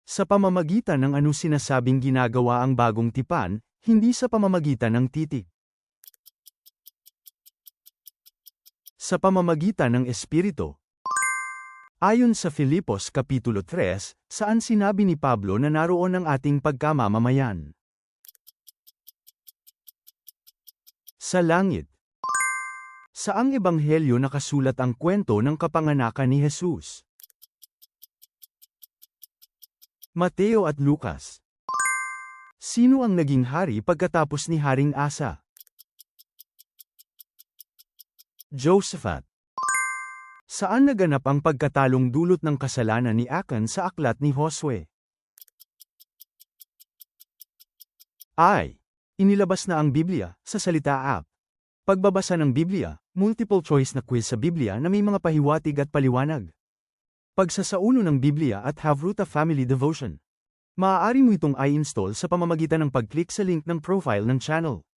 Sa pamamagitan ng ano sinasabing ginagawa ang bagong tipan, hindi sa pamamagitan ng titik. Sa pamamagitan ng Espiritu. Ayon sa Filipos Kapitulo 3, saan sinabi ni Pablo na naroon ang ating pagkamamamayan. Sa langit. Saang ebanghelyo nakasulat ang kwento ng kapanganakan ni Jesus? Mateo at Lucas. Sino ang naging hari pagkatapos ni Haring Asa? Josaphat. Saan naganap ang pagkatalong dulot ng kasalanan ni Achan sa aklat ni Josue? Inilabas na ang Biblia sa Salita App. Pagbabasa ng Biblia, multiple choice na quiz sa Biblia na may mga pahiwatig at paliwanag. Pagsasaulo ng Biblia at Havruta Family Devotion. Maaari mo itong i-install sa pamamagitan ng pag-click sa link ng profile ng channel.